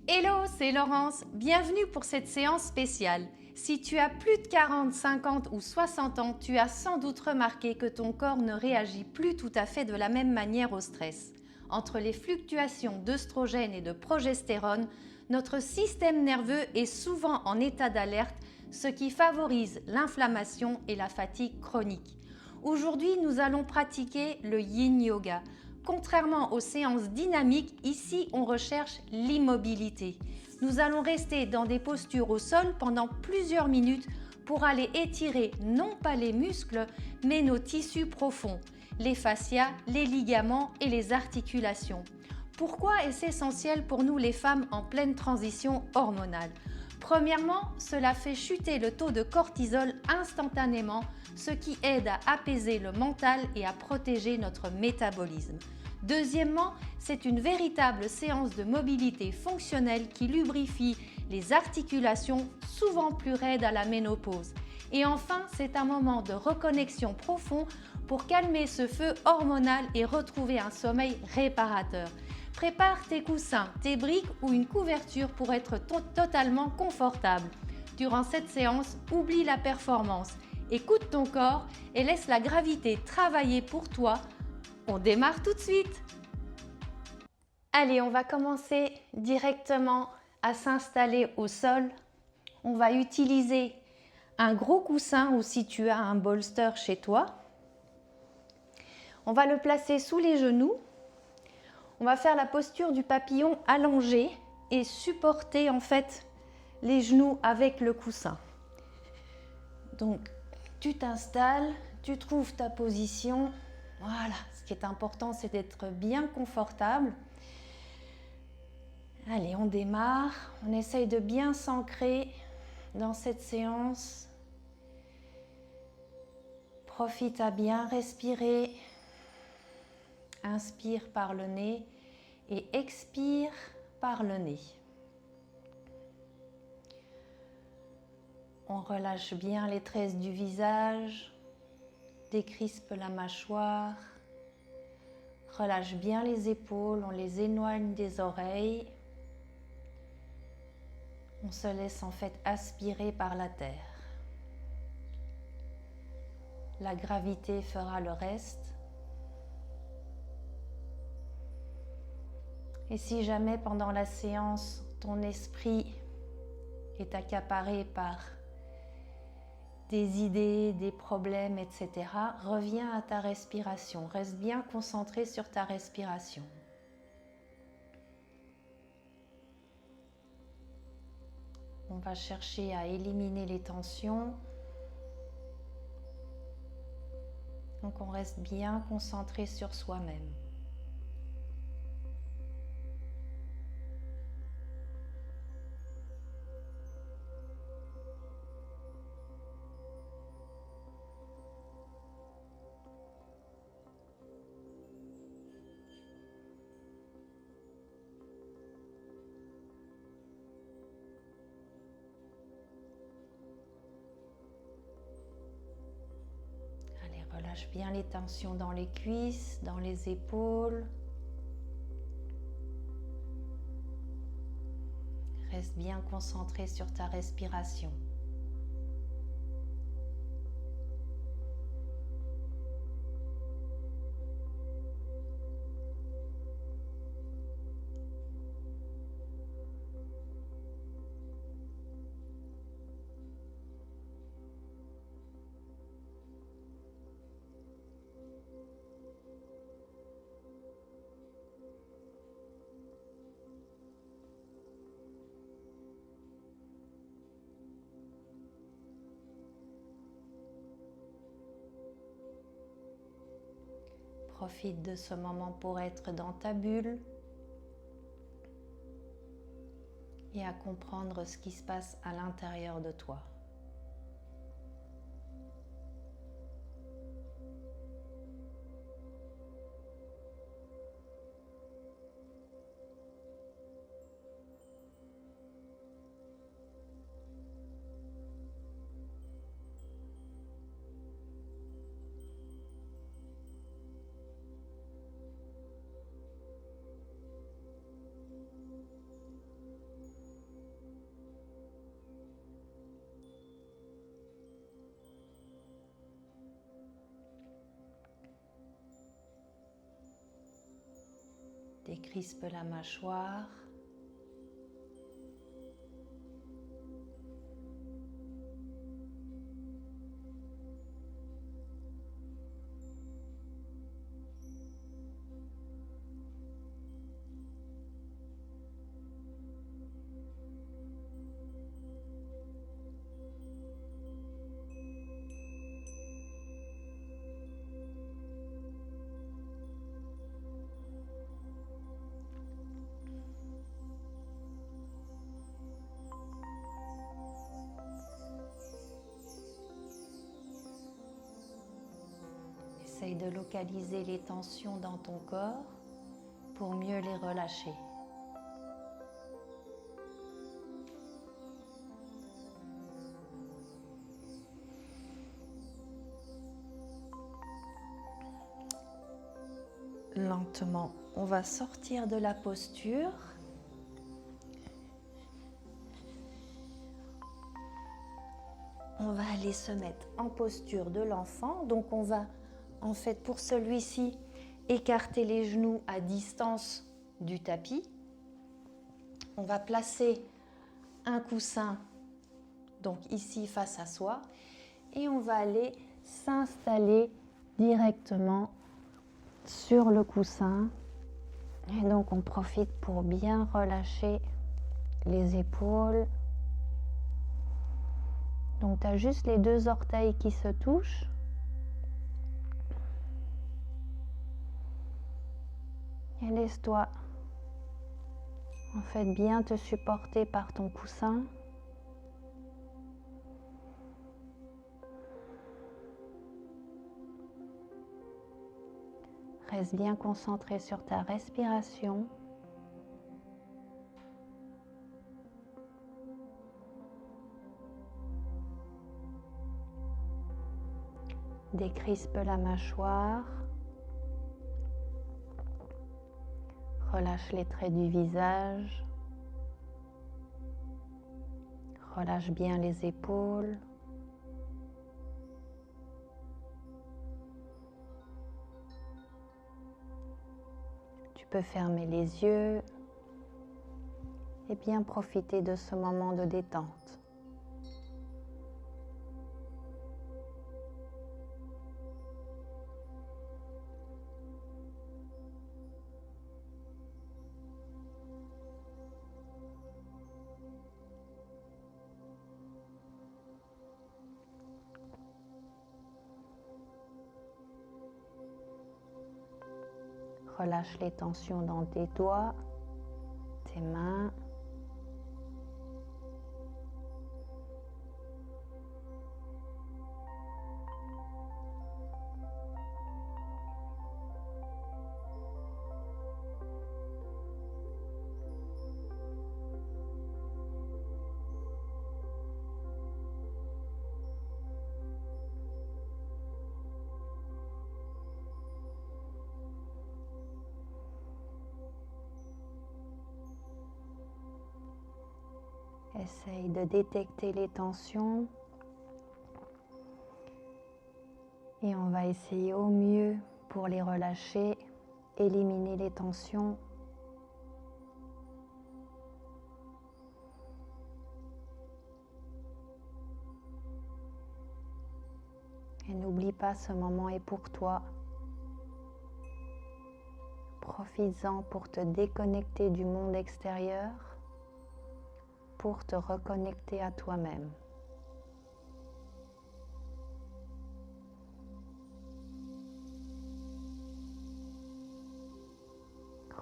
Hello, c'est Laurence. Bienvenue pour cette séance spéciale. Si tu as plus de 40, 50 ou 60 ans, tu as sans doute remarqué que ton corps ne réagit plus tout à fait de la même manière au stress. Entre les fluctuations d'œstrogène et de progestérone, notre système nerveux est souvent en état d'alerte, ce qui favorise l'inflammation et la fatigue chronique. Aujourd'hui, nous allons pratiquer le Yin Yoga. Contrairement aux séances dynamiques, ici on recherche l'immobilité. Nous allons rester dans des postures au sol pendant plusieurs minutes pour aller étirer non pas les muscles, mais nos tissus profonds, les fascias, les ligaments et les articulations. Pourquoi est-ce essentiel pour nous les femmes en pleine transition hormonale ? Premièrement, cela fait chuter le taux de cortisol instantanément, ce qui aide à apaiser le mental et à protéger notre métabolisme. Deuxièmement, c'est une véritable séance de mobilité fonctionnelle qui lubrifie les articulations souvent plus raides à la ménopause. Et enfin, c'est un moment de reconnexion profond pour calmer ce feu hormonal et retrouver un sommeil réparateur. Prépare tes coussins, tes briques ou une couverture pour être totalement confortable. Durant cette séance, oublie la performance, écoute ton corps et laisse la gravité travailler pour toi. On démarre tout de suite. Allez, on va commencer directement à s'installer au sol. On va utiliser un gros coussin ou si tu as un bolster chez toi. On va le placer sous les genoux. On va faire la posture du papillon allongé et supporter en fait les genoux avec le coussin. Donc, tu t'installes, tu trouves ta position. Voilà, ce qui est important, c'est d'être bien confortable. Allez, on démarre. On essaye de bien s'ancrer dans cette séance. Profite à bien respirer. Inspire par le nez et expire par le nez. On relâche bien les tresses du visage, décrispe la mâchoire, relâche bien les épaules, on les éloigne des oreilles. On se laisse en fait aspirer par la terre. La gravité fera le reste. Et si jamais pendant la séance, ton esprit est accaparé par des idées, des problèmes, etc., reviens à ta respiration. Reste bien concentré sur ta respiration. On va chercher à éliminer les tensions. Donc on reste bien concentré sur soi-même. Relâche bien les tensions dans les cuisses, dans les épaules. Reste bien concentré sur ta respiration. Profite de ce moment pour être dans ta bulle et à comprendre ce qui se passe à l'intérieur de toi. Décrispe la mâchoire. Essaye de localiser les tensions dans ton corps pour mieux les relâcher. Lentement, on va sortir de la posture. On va aller se mettre en posture de l'enfant. Donc on va, en fait, pour celui-ci, écarter les genoux à distance du tapis. On va placer un coussin, donc ici face à soi, et on va aller s'installer directement sur le coussin. Et donc on profite pour bien relâcher les épaules. Donc tu as juste les deux orteils qui se touchent. Et laisse-toi en fait bien te supporter par ton coussin. Reste bien concentré sur ta respiration. Décrispe la mâchoire. Relâche les traits du visage. Relâche bien les épaules. Tu peux fermer les yeux et bien profiter de ce moment de détente. Relâche les tensions dans tes doigts, tes mains. Essaye de détecter les tensions et on va essayer au mieux pour les relâcher, éliminer les tensions. Et n'oublie pas, ce moment est pour toi. Profites-en pour te déconnecter du monde extérieur, pour te reconnecter à toi-même.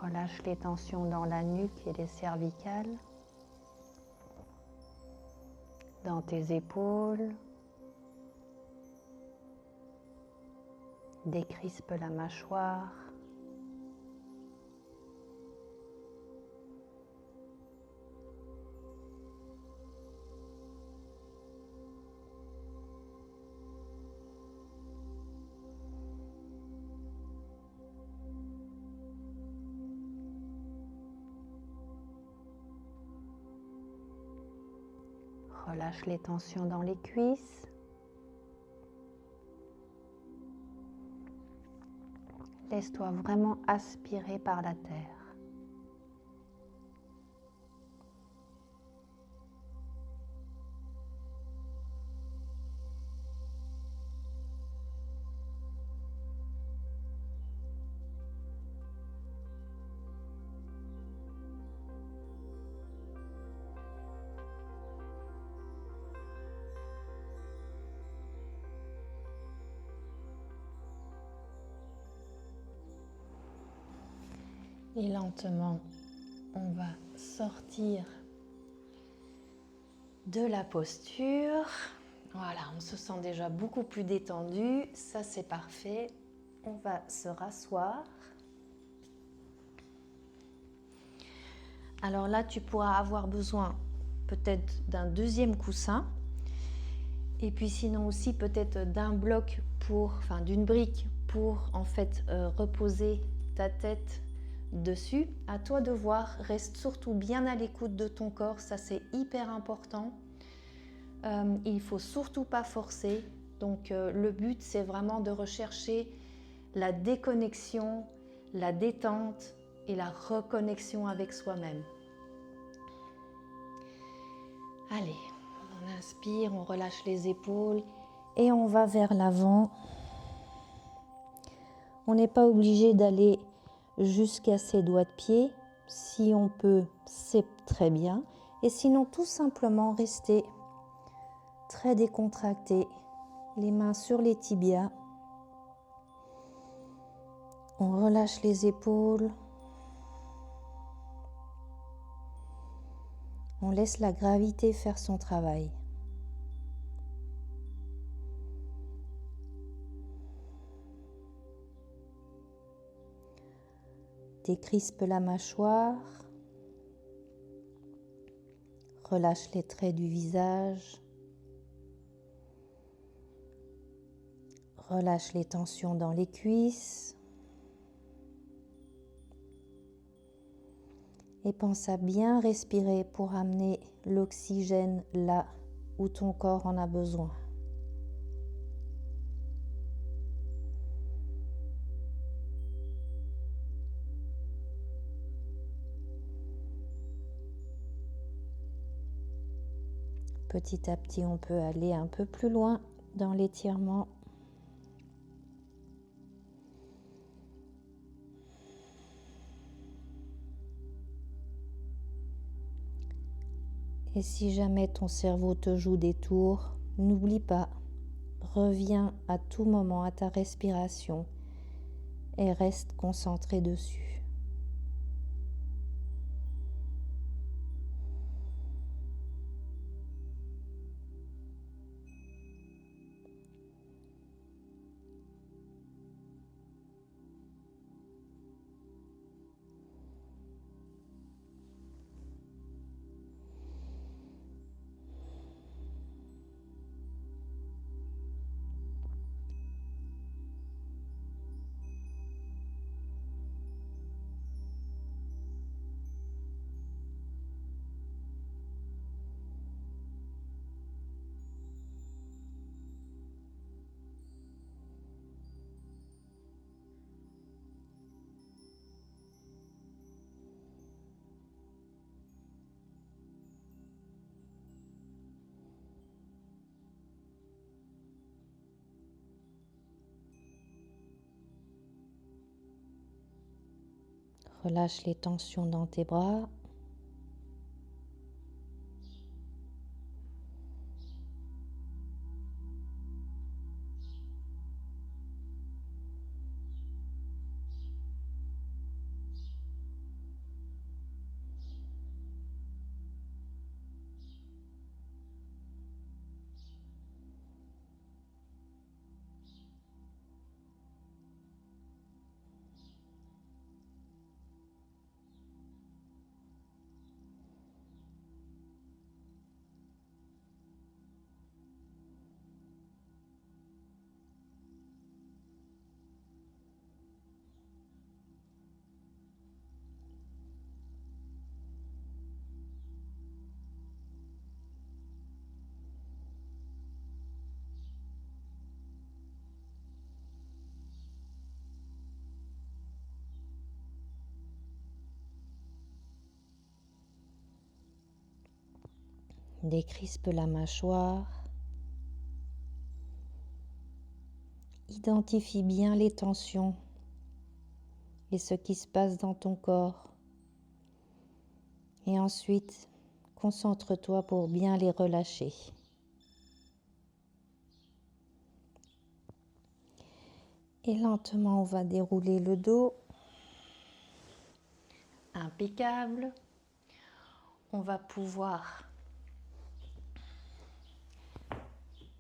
Relâche les tensions dans la nuque et les cervicales, dans tes épaules. Décrispe la mâchoire. Relâche les tensions dans les cuisses. Laisse-toi vraiment aspirer par la terre. Et lentement, on va sortir de la posture. Voilà, on se sent déjà beaucoup plus détendu. Ça, c'est parfait. On va se rasseoir. Alors là, tu pourras avoir besoin peut-être d'un deuxième coussin. Et puis sinon aussi peut-être d'un bloc d'une brique pour en fait reposer ta tête dessus. À toi de voir, reste surtout bien à l'écoute de ton corps, ça c'est hyper important. Il ne faut surtout pas forcer. Donc le but c'est vraiment de rechercher la déconnexion, la détente et la reconnexion avec soi-même. Allez, on inspire, on relâche les épaules et on va vers l'avant. On n'est pas obligé d'aller jusqu'à ses doigts de pied. Si on peut, c'est très bien. Et sinon, tout simplement rester très décontracté, les mains sur les tibias. On relâche les épaules. On laisse la gravité faire son travail. Décrispe la mâchoire. Relâche les traits du visage. Relâche les tensions dans les cuisses. Et pense à bien respirer pour amener l'oxygène là où ton corps en a besoin. Petit à petit, on peut aller un peu plus loin dans l'étirement. Et si jamais ton cerveau te joue des tours, n'oublie pas, reviens à tout moment à ta respiration et reste concentré dessus. Relâche les tensions dans tes bras. Décrispe la mâchoire. Identifie bien les tensions et ce qui se passe dans ton corps. Et ensuite, concentre-toi pour bien les relâcher. Et lentement, on va dérouler le dos. Impeccable. On va pouvoir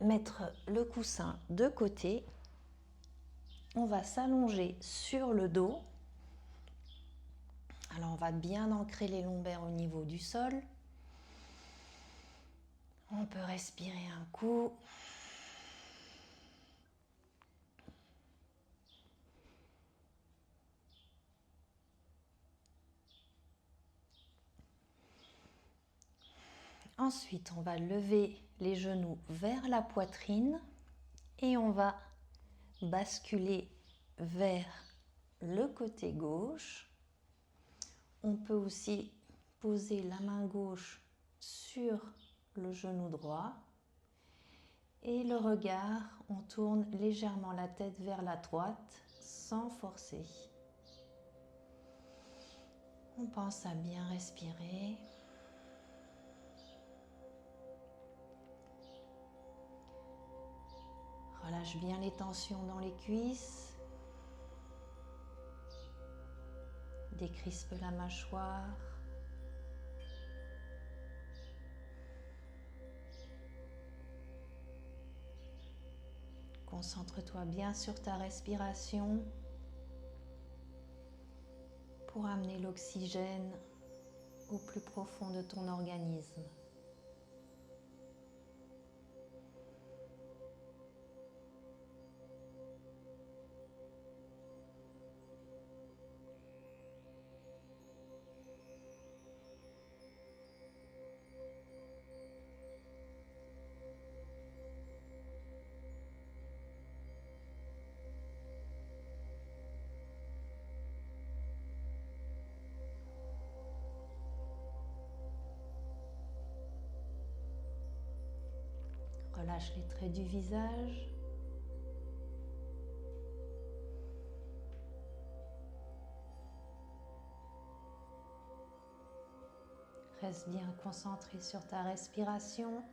mettre le coussin de côté. On va s'allonger sur le dos. Alors on va bien ancrer les lombaires au niveau du sol. On peut respirer un coup. Ensuite, on va lever les genoux vers la poitrine et on va basculer vers le côté gauche. On peut aussi poser la main gauche sur le genou droit et le regard, on tourne légèrement la tête vers la droite sans forcer. On pense à bien respirer. Relâche bien les tensions dans les cuisses. Décrispe la mâchoire. Concentre-toi bien sur ta respiration pour amener l'oxygène au plus profond de ton organisme. Relâche les traits du visage. Reste bien concentré sur ta respiration.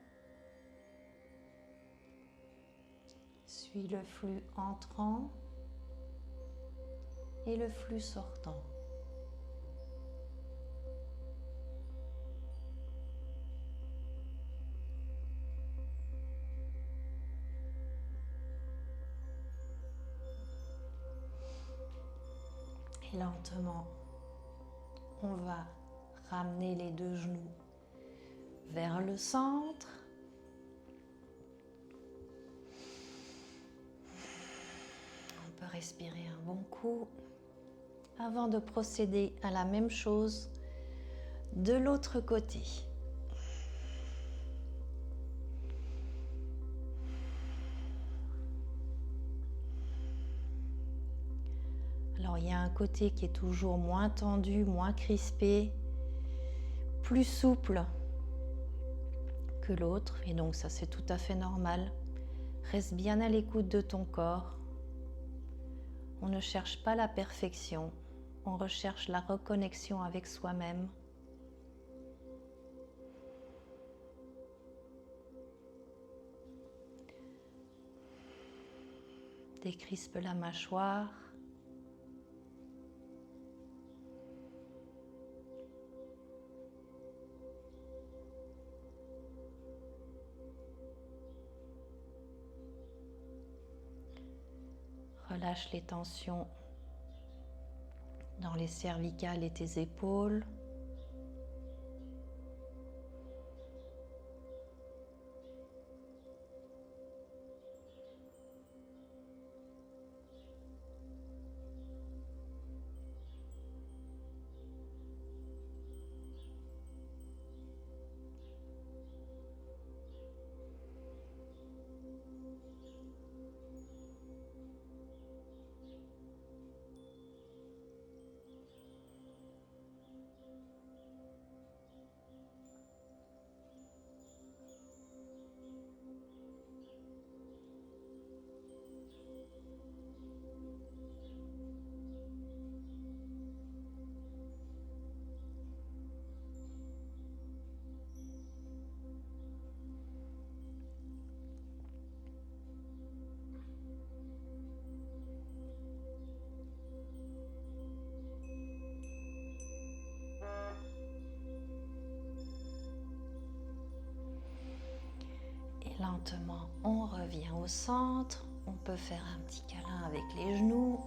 Suis le flux entrant et le flux sortant. Et lentement, on va ramener les deux genoux vers le centre. On peut respirer un bon coup avant de procéder à la même chose de l'autre côté. Alors il y a un côté qui est toujours moins tendu, moins crispé, plus souple que l'autre, et donc ça c'est tout à fait normal. Reste bien à l'écoute de ton corps. On ne cherche pas la perfection, on recherche la reconnexion avec soi-même. Décrispe la mâchoire. Relâche les tensions dans les cervicales et tes épaules. Lentement, on revient au centre. On peut faire un petit câlin avec les genoux.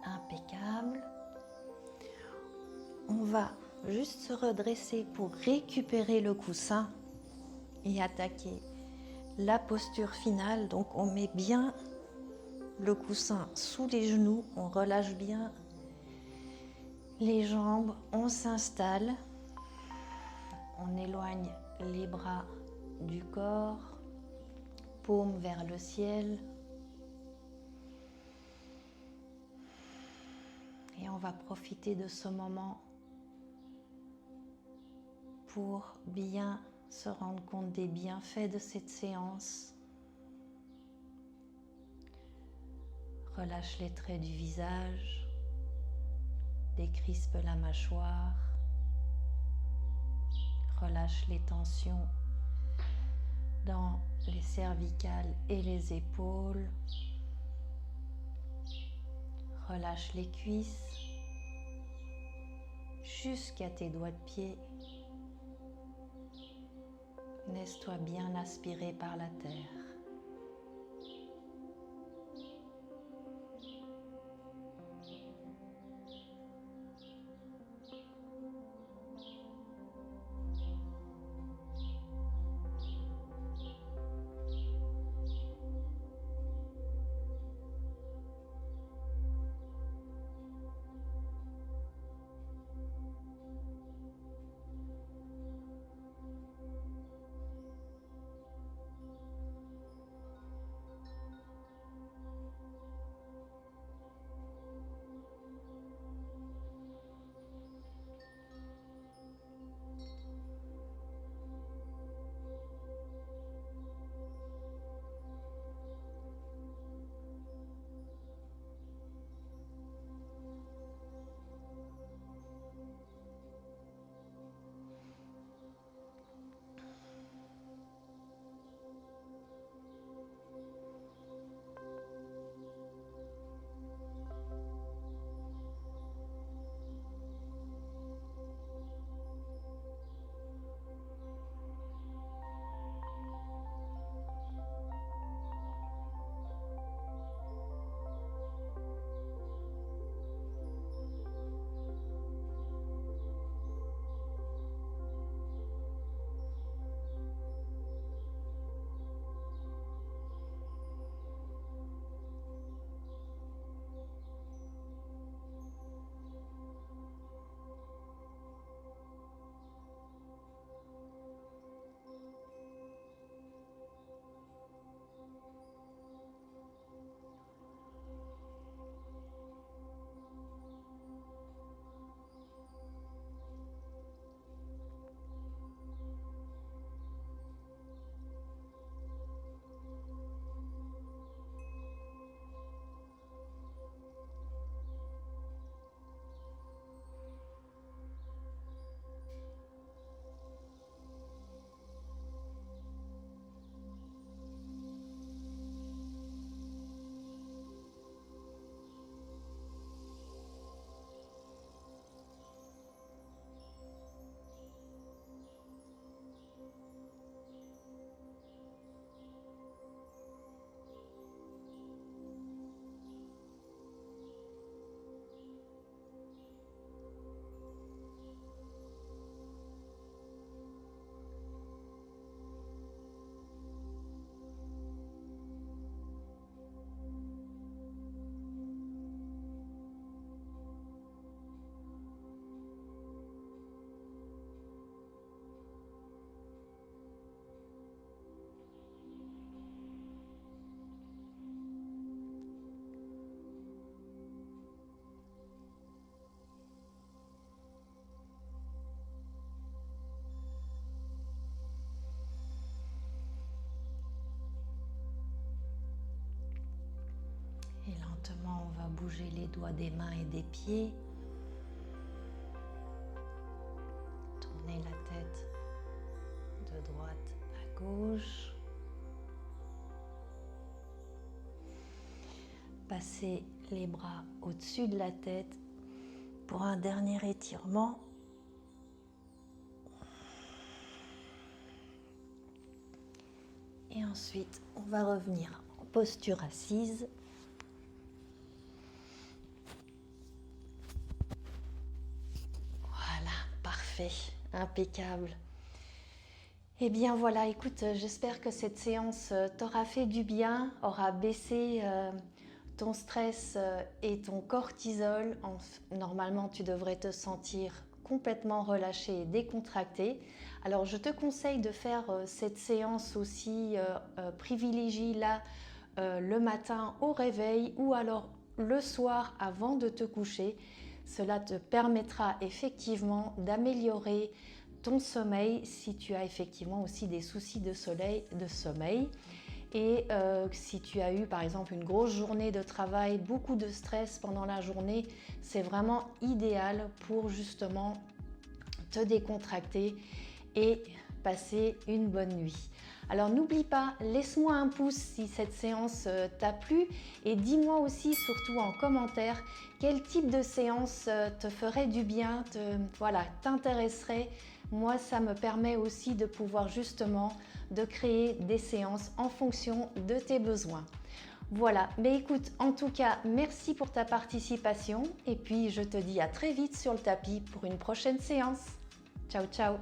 Impeccable. On va juste se redresser pour récupérer le coussin et attaquer la posture finale. Donc on met bien le coussin sous les genoux, on relâche bien les jambes, on s'installe, on éloigne les bras du corps, paume vers le ciel. Et on va profiter de ce moment pour bien se rendre compte des bienfaits de cette séance. Relâche les traits du visage, décrispe la mâchoire, relâche les tensions dans les cervicales et les épaules, relâche les cuisses jusqu'à tes doigts de pied. Laisse-toi bien aspirer par la terre. Et lentement, on va bouger les doigts des mains et des pieds. Tourner la tête de droite à gauche. Passer les bras au-dessus de la tête pour un dernier étirement. Et ensuite, on va revenir en posture assise. Voilà, parfait, impeccable. Eh bien voilà, écoute, j'espère que cette séance t'aura fait du bien, aura baissé ton stress et ton cortisol. Normalement, tu devrais te sentir complètement relâché et décontracté. Alors, je te conseille de faire cette séance aussi, privilégie-la le matin au réveil ou alors le soir avant de te coucher. Cela te permettra effectivement d'améliorer ton sommeil si tu as effectivement aussi des soucis de sommeil. Et si tu as eu par exemple une grosse journée de travail, beaucoup de stress pendant la journée, c'est vraiment idéal pour justement te décontracter et passer une bonne nuit. Alors n'oublie pas, laisse-moi un pouce si cette séance t'a plu et dis-moi aussi surtout en commentaire quel type de séance te ferait du bien, t'intéresserait. Moi, ça me permet aussi de pouvoir justement de créer des séances en fonction de tes besoins. Voilà, mais écoute, en tout cas, merci pour ta participation et puis je te dis à très vite sur le tapis pour une prochaine séance. Ciao, ciao!